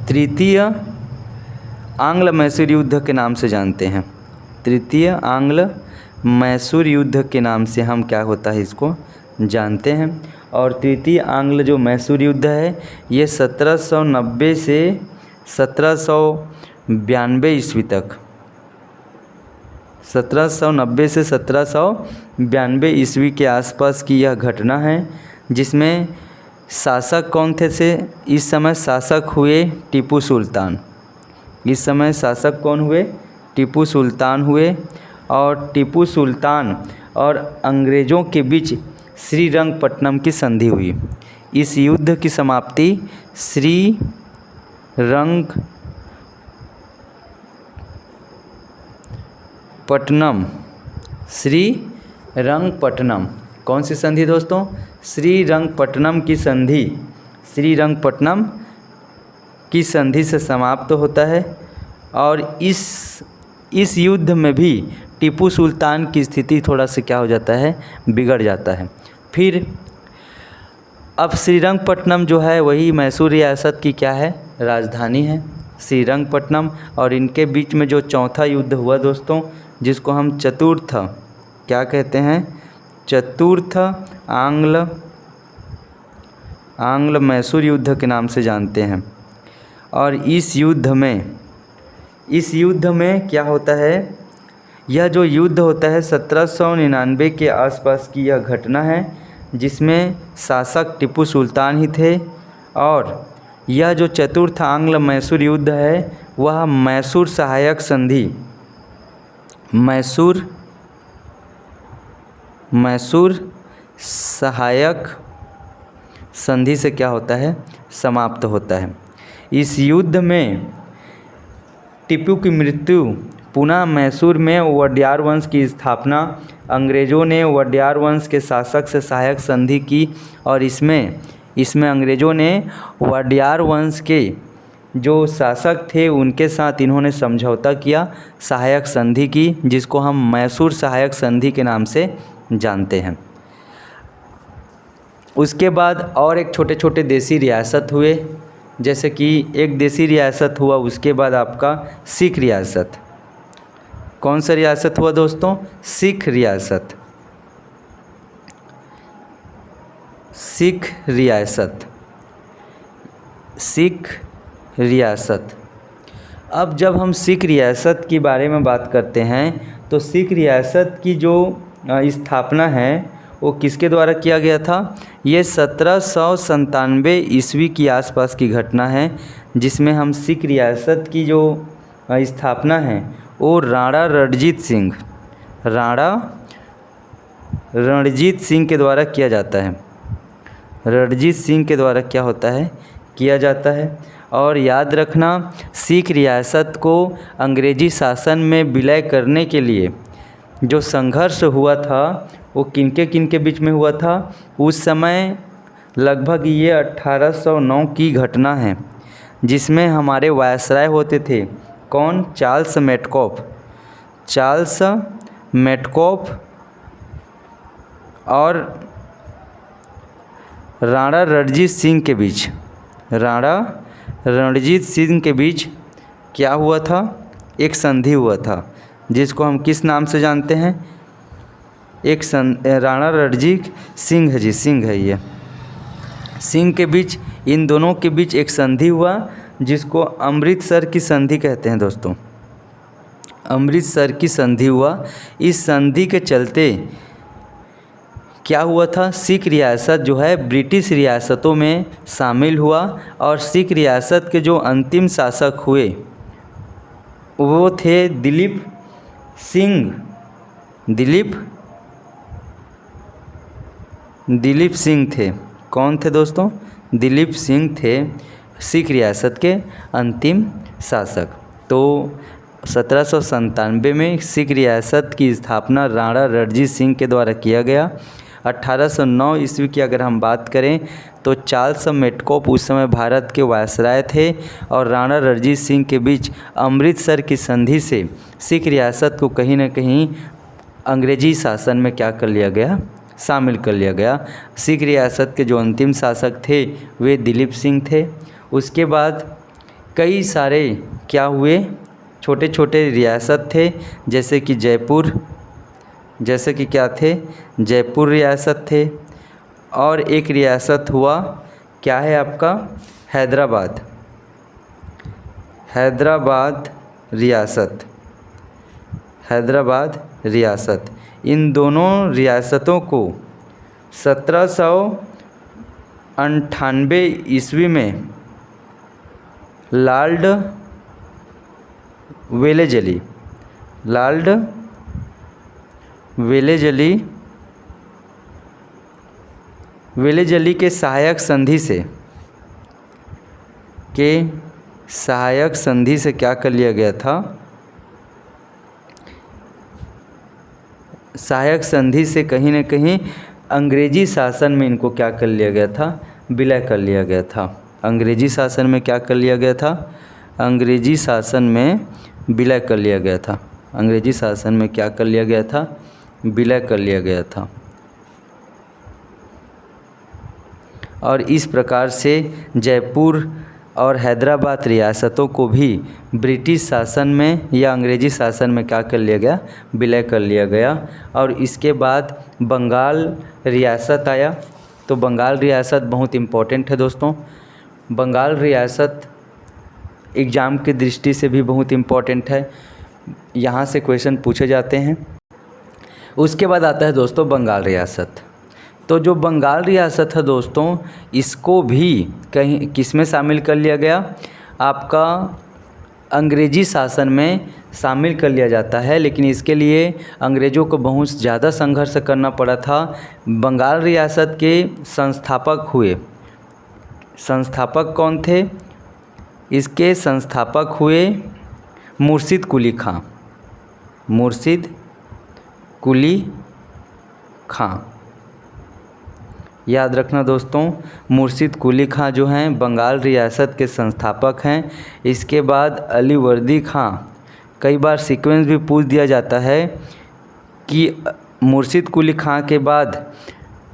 तृतीय आंग्ल मैसूर युद्ध के नाम से जानते हैं। तृतीय आंग्ल मैसूर युद्ध के नाम से हम क्या होता है इसको जानते हैं। और तृतीय आंग्ल जो मैसूर युद्ध है ये 1790 से 1792 ईस्वी तक, 1790 से 1792 ईस्वी के आसपास की यह घटना है, जिसमें शासक कौन थे से इस समय शासक हुए टीपू सुल्तान। इस समय शासक कौन हुए, टीपू सुल्तान हुए। और टीपू सुल्तान और अंग्रेज़ों के बीच श्रीरंगपट्टनम की संधि हुई। इस युद्ध की समाप्ति श्रीरंगपट्टनम कौन सी संधि दोस्तों, श्रीरंगपट्टनम की संधि, श्रीरंगपट्टनम की संधि से समाप्त होता है। और इस युद्ध में भी टीपू सुल्तान की स्थिति थोड़ा सा क्या हो जाता है, बिगड़ जाता है। फिर अब श्रीरंगपट्टनम जो है वही मैसूर रियासत की क्या है, राजधानी है श्रीरंगपट्टनम। और इनके बीच में जो चौथा युद्ध हुआ दोस्तों, जिसको हम चतुर्थ क्या कहते हैं, चतुर्थ आंग्ल मैसूर युद्ध के नाम से जानते हैं। और इस युद्ध में क्या होता है, यह जो युद्ध होता है 1799 के आसपास की यह घटना है, जिसमें शासक टीपू सुल्तान ही थे। और यह जो चतुर्थ आंग्ल मैसूर युद्ध है वह मैसूर सहायक संधि से क्या होता है, समाप्त होता है। इस युद्ध में टीपू की मृत्यु, पुनः मैसूर में वडियार वंश की स्थापना, अंग्रेज़ों ने वडियार वंश के शासक से सहायक संधि की। और इसमें अंग्रेज़ों ने वडियार वंश के जो शासक थे उनके साथ इन्होंने समझौता किया, सहायक संधि की, जिसको हम मैसूर सहायक संधि के नाम से जानते हैं। उसके बाद और एक छोटे छोटे देसी रियासत हुए, जैसे कि एक देसी रियासत हुआ, उसके बाद आपका सिख रियासत। कौन सा रियासत हुआ दोस्तों? सिख रियासत। सिख रियासत। सिख रियासत। अब जब हम सिख रियासत के बारे में बात करते हैं तो सिख रियासत की जो स्थापना है वो किसके द्वारा किया गया था? ये 1797 ईस्वी की आसपास की घटना है, जिसमें हम सिख रियासत की जो स्थापना है वो राणा रणजीत सिंह के द्वारा किया जाता है। रणजीत सिंह के द्वारा क्या होता है? किया जाता है। और याद रखना, सिख रियासत को अंग्रेजी शासन में विलय करने के लिए जो संघर्ष हुआ था वो किनके बीच में हुआ था? उस समय लगभग ये 1809 की घटना है, जिसमें हमारे वायसराय होते थे। कौन? चार्ल्स मेटकॉफ और राणा रणजीत सिंह के बीच क्या हुआ था? एक संधि हुआ था, जिसको हम किस नाम से जानते हैं? राणा रणजीत सिंह है ये। सिंह के बीच, इन दोनों के बीच एक संधि हुआ, जिसको अमृतसर की संधि कहते हैं दोस्तों। अमृतसर की संधि हुआ। इस संधि के चलते क्या हुआ था? सिख रियासत जो है ब्रिटिश रियासतों में शामिल हुआ और सिख रियासत के जो अंतिम शासक हुए वो थे दिलीप सिंह थे। कौन थे दोस्तों? दिलीप सिंह थे सिख रियासत के अंतिम शासक। तो 1797 में सिख रियासत की स्थापना राणा रणजीत सिंह के द्वारा किया गया। 1809 ईस्वी की अगर हम बात करें तो चार्ल्स मेटकॉफ उस समय भारत के वायसराय थे और राणा रणजीत सिंह के बीच अमृतसर की संधि से सिख रियासत को कहीं न कहीं अंग्रेजी शासन में क्या कर लिया गया? शामिल कर लिया गया। सिख रियासत के जो अंतिम शासक थे वे दिलीप सिंह थे। उसके बाद कई सारे क्या हुए? छोटे छोटे रियासत थे, जैसे कि क्या थे? जयपुर रियासत थे। और एक रियासत हुआ, क्या है आपका? हैदराबाद रियासत। इन दोनों रियासतों को 1798 ईस्वी में लॉर्ड वेलेजली के सहायक संधि से क्या कर लिया गया था? सहायक संधि से कहीं न कहीं अंग्रेजी शासन में इनको क्या कर लिया गया था? विलय कर लिया गया था। अंग्रेजी शासन में क्या कर लिया गया था? अंग्रेजी शासन में विलय कर लिया गया था। अंग्रेजी शासन में क्या कर लिया गया था? विलय कर लिया गया था। और इस प्रकार से जयपुर और हैदराबाद रियासतों को भी ब्रिटिश शासन में या अंग्रेजी शासन में क्या कर लिया गया? विलय कर लिया गया। और इसके बाद बंगाल रियासत आया। तो बंगाल रियासत बहुत इम्पोर्टेंट है दोस्तों। बंगाल रियासत एग्ज़ाम की दृष्टि से भी बहुत इम्पोर्टेंट है, यहाँ से क्वेश्चन पूछे जाते हैं। उसके बाद आता है दोस्तों बंगाल रियासत। तो जो बंगाल रियासत है दोस्तों, इसको भी कहीं किस में शामिल कर लिया गया? आपका अंग्रेजी शासन में शामिल कर लिया जाता है, लेकिन इसके लिए अंग्रेज़ों को बहुत ज़्यादा संघर्ष करना पड़ा था। बंगाल रियासत के संस्थापक कौन थे? इसके संस्थापक हुए मुर्शिद कुली खां। याद रखना दोस्तों, मुर्शिद कुली खां जो हैं बंगाल रियासत के संस्थापक हैं। इसके बाद अली वर्दी खां। कई बार सीक्वेंस भी पूछ दिया जाता है कि मुर्शिद कुली खां के बाद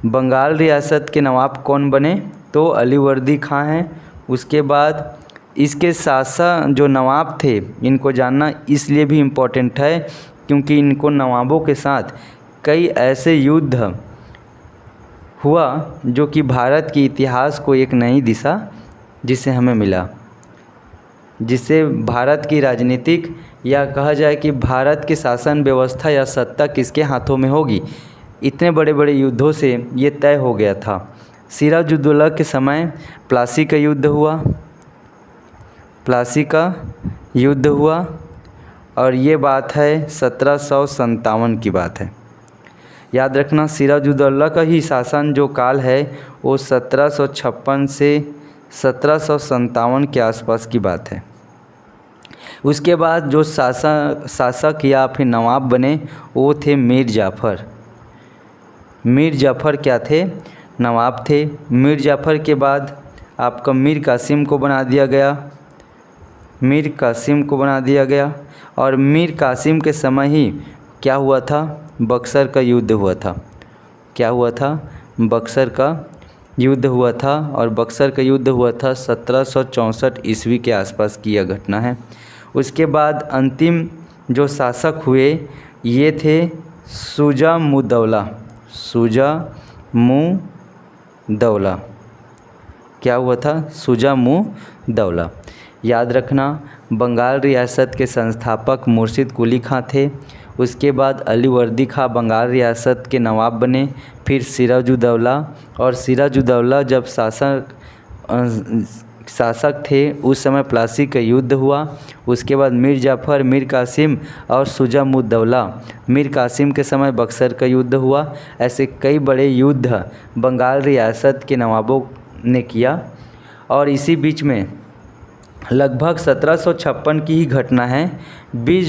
बंगाल रियासत के नवाब कौन बने? तो अली वर्दी खां हैं। उसके बाद इसके शासक जो नवाब थे, इनको जानना इसलिए भी इम्पोर्टेंट है क्योंकि इनको नवाबों के साथ कई ऐसे युद्ध हुआ जो कि भारत के इतिहास को एक नई दिशा जिसे हमें मिला, जिससे भारत की राजनीतिक या कहा जाए कि भारत की शासन व्यवस्था या सत्ता किसके हाथों में होगी, इतने बड़े बड़े युद्धों से ये तय हो गया था। सिराजुद्दौला के समय प्लासी का युद्ध हुआ, प्लासी का युद्ध हुआ और ये बात है 1757 की बात है। याद रखना, सिराजुद्दौला का ही शासन जो काल है वो 1756 से 1757 के आसपास की बात है। उसके बाद जो शासक या फिर नवाब बने वो थे मीर जाफ़र। मीर जाफ़र क्या थे? नवाब थे। मीर जाफ़र के बाद आपका मीर कासिम को बना दिया गया, मीर कासिम को बना दिया गया। और मीर कासिम के समय ही क्या हुआ था? बक्सर का युद्ध हुआ था। क्या हुआ था? बक्सर का युद्ध हुआ था। और बक्सर का युद्ध हुआ था 1764 ईस्वी के आसपास की यह घटना है। उसके बाद अंतिम जो शासक हुए ये थे शुजा-मुद्दौला। शुजा-मुद्दौला। क्या हुआ था? शुजा-मुद्दौला। याद रखना, बंगाल रियासत के संस्थापक मुर्शिद कुली खां थे। उसके बाद अलीवर्दी खां बंगाल रियासत के नवाब बने। फिर सिराजुद्दौला, और सिराजुद्दौला जब शासक थे उस समय प्लासी का युद्ध हुआ। उसके बाद मीर जाफ़र, मीर कासिम और शुजा-मुद्दौला। मीर कासिम के समय बक्सर का युद्ध हुआ। ऐसे कई बड़े युद्ध बंगाल रियासत के नवाबों ने किया। और इसी बीच में लगभग 1756 की ही घटना है। 20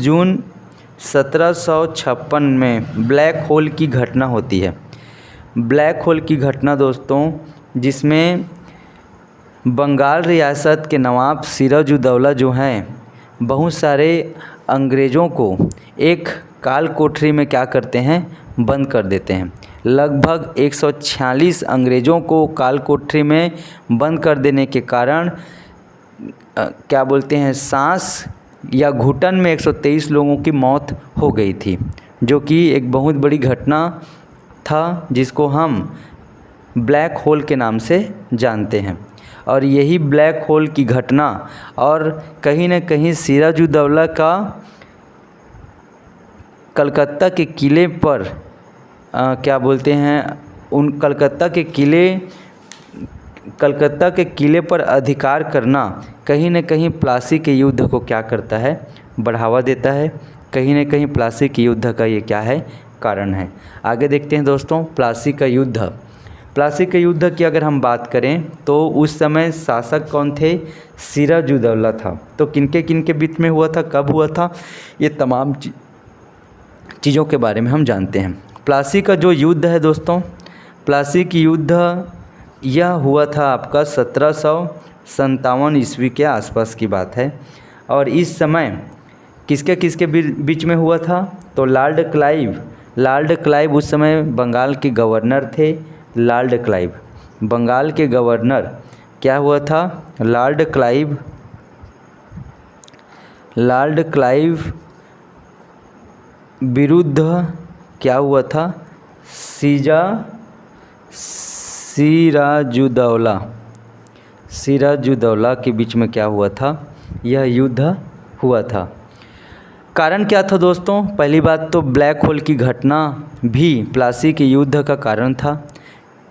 जून 1756 में ब्लैक होल की घटना होती है। ब्लैक होल की घटना दोस्तों, जिसमें बंगाल रियासत के नवाब सिराजुद्दौला जो हैं बहुत सारे अंग्रेज़ों को एक काल कोठरी में क्या करते हैं? बंद कर देते हैं। लगभग 146 अंग्रेज़ों को काल कोठरी में बंद कर देने के कारण क्या बोलते हैं, सांस या घुटन में 123 लोगों की मौत हो गई थी, जो कि एक बहुत बड़ी घटना था जिसको हम ब्लैक होल के नाम से जानते हैं। और यही ब्लैक होल की घटना और कहीं न कहीं सिराजुद्दौला का कलकत्ता के किले पर क्या बोलते हैं, उन कलकत्ता के किले पर अधिकार करना कहीं न कहीं प्लासी के युद्ध को क्या करता है? बढ़ावा देता है। कहीं न कहीं प्लासी के युद्ध का ये क्या है? कारण है। आगे देखते हैं दोस्तों, प्लासी का युद्ध। प्लासी के युद्ध की अगर हम बात करें तो उस समय शासक कौन थे? सिराजुद्दौला था। तो किनके किनके बीच में हुआ था, कब हुआ था, ये तमाम चीज़ों के बारे में हम जानते हैं। प्लासी का जो युद्ध है दोस्तों, प्लासी की युद्ध यह हुआ था आपका 1757 ईस्वी के आसपास की बात है। और इस समय किसके किसके बीच में हुआ था? तो लॉर्ड क्लाइव उस समय बंगाल के गवर्नर थे। लॉर्ड क्लाइव बंगाल के गवर्नर क्या हुआ था? लॉर्ड क्लाइव विरुद्ध क्या हुआ था? सिराजुद्दौला के बीच में क्या हुआ था? यह युद्ध हुआ था। कारण क्या था दोस्तों? पहली बात तो ब्लैक होल की घटना भी प्लासी के युद्ध का कारण था।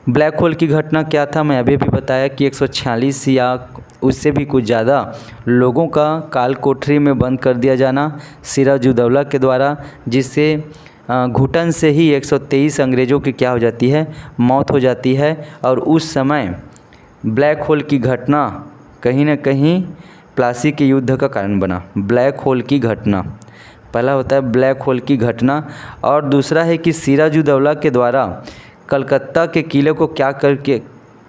ब्लैक होल की घटना क्या था? मैं अभी भी बताया कि 146 या उससे भी कुछ ज़्यादा लोगों का काल कोठरी में बंद कर दिया जाना सिराजुद्दौला के द्वारा, जिससे घुटन से ही 123 अंग्रेज़ों की क्या हो जाती है? मौत हो जाती है। और उस समय ब्लैक होल की घटना कहीं न कहीं प्लासी के युद्ध का कारण बना। ब्लैक होल की घटना, पहला होता है ब्लैक होल की घटना, और दूसरा है कि सिराजुद्दौला के द्वारा कलकत्ता के किले को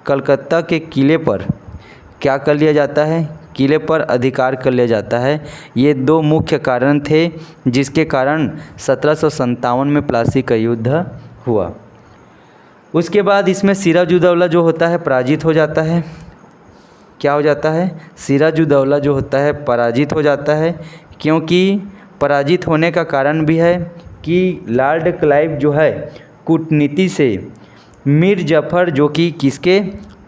कलकत्ता के किले पर क्या कर लिया जाता है? किले पर अधिकार कर लिया जाता है। ये दो मुख्य कारण थे जिसके कारण 1757 में प्लासी का युद्ध हुआ। उसके बाद इसमें सिराजुद्दौला जो होता है पराजित हो जाता है। क्या हो जाता है? सिराजुद्दौला जो होता है पराजित हो जाता है। क्योंकि पराजित होने का कारण भी है कि लॉर्ड क्लाइव जो है कूटनीति से मीर जफ़र जो कि किसके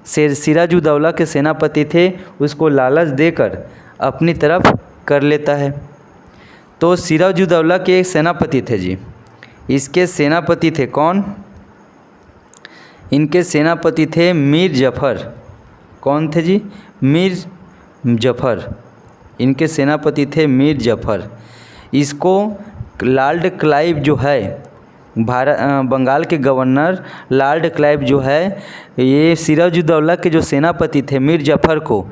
सिराजुद्दौला के सेनापति थे उसको लालच देकर अपनी तरफ कर लेता है। तो सिराजुद्दौला के एक सेनापति थे जी, इसके सेनापति थे कौन? इनके सेनापति थे मीर जफ़र। कौन थे जी? मीर जफ़र। इनके सेनापति थे मीर जफ़र। इसको लॉर्ड क्लाइव जो है बंगाल के गवर्नर लॉर्ड क्लाइव जो है ये सिराजुद्दौला के जो सेनापति थे मीर जफ़र को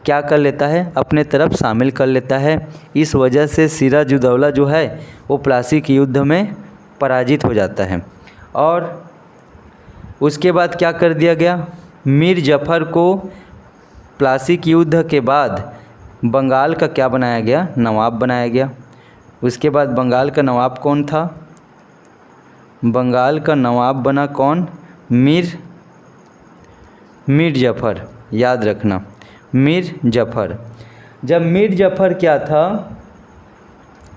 क्या कर लेता है? अपने तरफ शामिल कर लेता है। इस वजह से सिराजुद्दौला जो है वो प्लासी के युद्ध में पराजित हो जाता है। और उसके बाद क्या कर दिया गया? मीर जफ़र को प्लासी के युद्ध के बाद बंगाल का क्या बनाया गया? नवाब बनाया गया। उसके बाद बंगाल का नवाब कौन था? बंगाल का नवाब बना कौन? मीर जफ़र। याद रखना, मीर जफ़र। जब मीर जफ़र क्या था?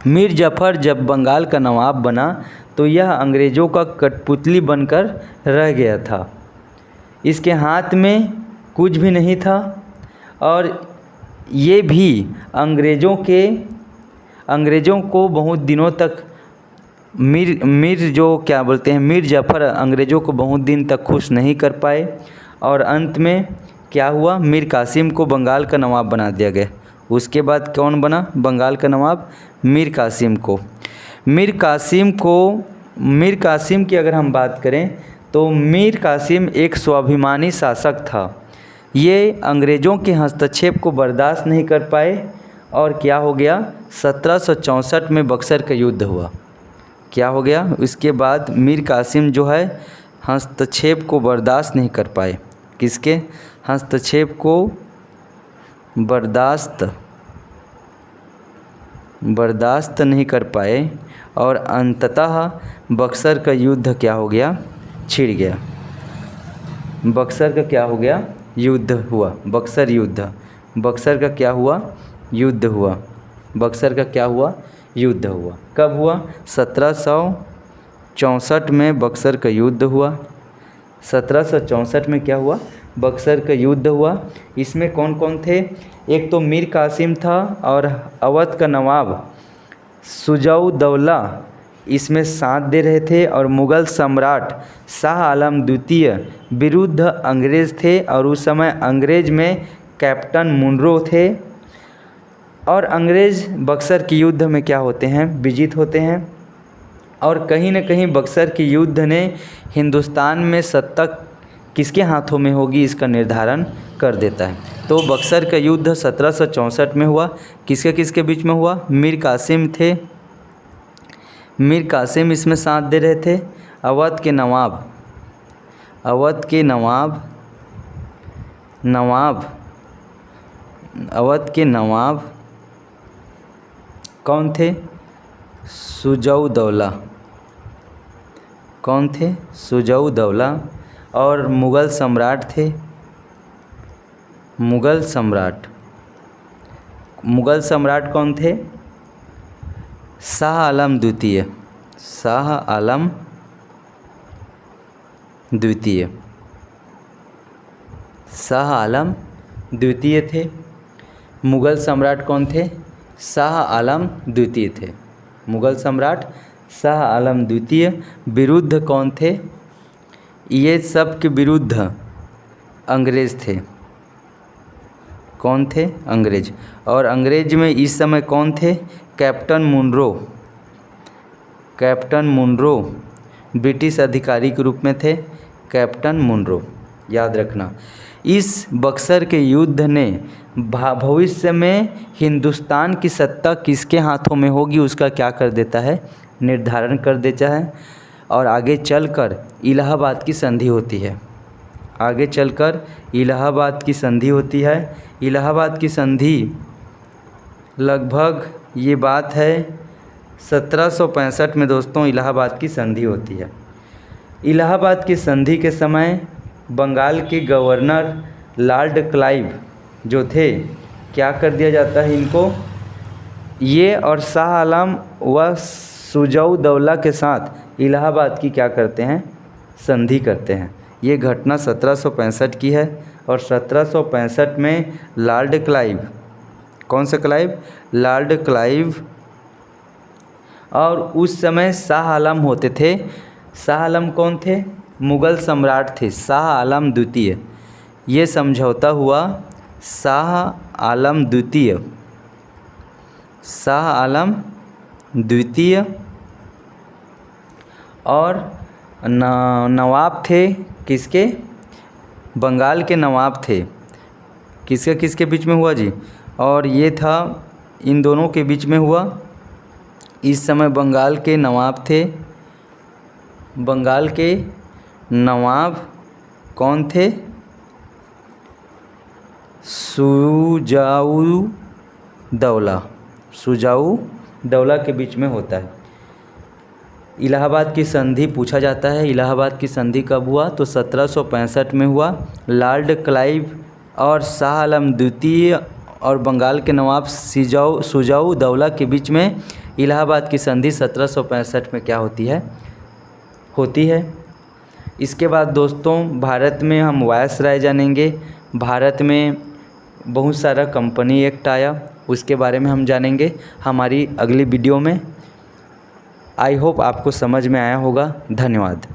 मीर जफ़र जब बंगाल का नवाब बना तो यह अंग्रेज़ों का कठपुतली बनकर रह गया था। इसके हाथ में कुछ भी नहीं था और ये भी अंग्रेज़ों को बहुत दिनों तक मीर जफ़र अंग्रेज़ों को बहुत दिन तक खुश नहीं कर पाए और अंत में क्या हुआ? मीर कासिम को बंगाल का नवाब बना दिया गया। उसके बाद कौन बना बंगाल का नवाब? मीर कासिम की अगर हम बात करें तो मीर कासिम एक स्वाभिमानी शासक था। ये अंग्रेज़ों के हस्तक्षेप को बर्दाश्त नहीं कर पाए और क्या हो गया? 1764 में बक्सर का युद्ध हुआ। क्या हो गया? उसके बाद मीर कासिम जो है हस्तक्षेप को बर्दाश्त नहीं कर पाए। किसके हस्तक्षेप को बर्दाश्त नहीं कर पाए और अंततः बक्सर का युद्ध क्या हो गया? छिड़ गया। बक्सर का क्या हो गया? युद्ध हुआ। बक्सर का क्या हुआ? युद्ध हुआ। बक्सर का क्या हुआ? युद्ध हुआ। कब हुआ? 1764 में बक्सर का युद्ध हुआ। 1764 में क्या हुआ? बक्सर का युद्ध हुआ। इसमें कौन कौन थे? एक तो मीर कासिम था और अवध का नवाब सुजाउद्दौला इसमें साथ दे रहे थे और मुग़ल सम्राट शाह आलम द्वितीय विरुद्ध अंग्रेज़ थे और उस समय अंग्रेज़ में कैप्टन मुनरो थे और अंग्रेज़ बक्सर के युद्ध में क्या होते हैं? विजित होते हैं। और कहीं न कहीं बक्सर के युद्ध ने हिंदुस्तान में सत्ता किसके हाथों में होगी इसका निर्धारण कर देता है। तो बक्सर का युद्ध 1764 में हुआ। किसके बीच में हुआ? मीर कासिम थे। मीर कासिम इसमें साथ दे रहे थे। अवध के नवाब कौन थे? सुजाउद्दौला। कौन थे? सुजाउद्दौला। और मुग़ल सम्राट थे। मुग़ल सम्राट कौन थे? शाह आलम द्वितीय थे। मुग़ल सम्राट कौन थे? शाह आलम द्वितीय थे। मुग़ल सम्राट शाह आलम द्वितीय। विरुद्ध कौन थे? ये सब के विरुद्ध अंग्रेज़ थे। कौन थे? अंग्रेज़। और अंग्रेज़ में इस समय कौन थे? कैप्टन मुनरो ब्रिटिश अधिकारी के रूप में थे। कैप्टन मुनरो, याद रखना। इस बक्सर के युद्ध ने भविष्य में हिंदुस्तान की सत्ता किसके हाथों में होगी उसका क्या कर देता है? निर्धारण कर देता है। और आगे चलकर इलाहाबाद की संधि होती है। इलाहाबाद की संधि लगभग ये बात है 1765 में दोस्तों इलाहाबाद की संधि होती है। इलाहाबाद की संधि के समय बंगाल के गवर्नर लॉर्ड क्लाइव जो थे क्या कर दिया जाता है? ये और शाह आलम व शुजा-उद-दौला के साथ इलाहाबाद की क्या करते हैं, संधि करते हैं। ये घटना 1765 की है और 1765 में लॉर्ड क्लाइव, कौन सा क्लाइव, लॉर्ड क्लाइव, और उस समय शाह आलम होते थे। शाह आलम कौन थे, मुग़ल सम्राट थे, शाह आलम द्वितीय। ये समझौता हुआ शाह आलम द्वितीय, शाह आलम द्वितीय, और नवाब थे किसके, बंगाल के नवाब थे। किसके किसके बीच में हुआ जी, और ये था इन दोनों के बीच में हुआ। इस समय बंगाल के नवाब थे, बंगाल के नवाब कौन थे, शुजा-उद-दौला, शुजा-उद-दौला के बीच में होता है। इलाहाबाद की संधि पूछा जाता है, इलाहाबाद की संधि कब हुआ, तो 1765 में हुआ। लॉर्ड क्लाइव और शाह आलम द्वितीय और बंगाल के नवाब शुजा-उद-दौला के बीच में इलाहाबाद की संधि 1765 में क्या होती है। इसके बाद दोस्तों भारत में हम वायसराय जानेंगे। भारत में बहुत सारा कंपनी एक्ट आया, उसके बारे में हम जानेंगे हमारी अगली वीडियो में। आई होप आपको समझ में आया होगा। धन्यवाद।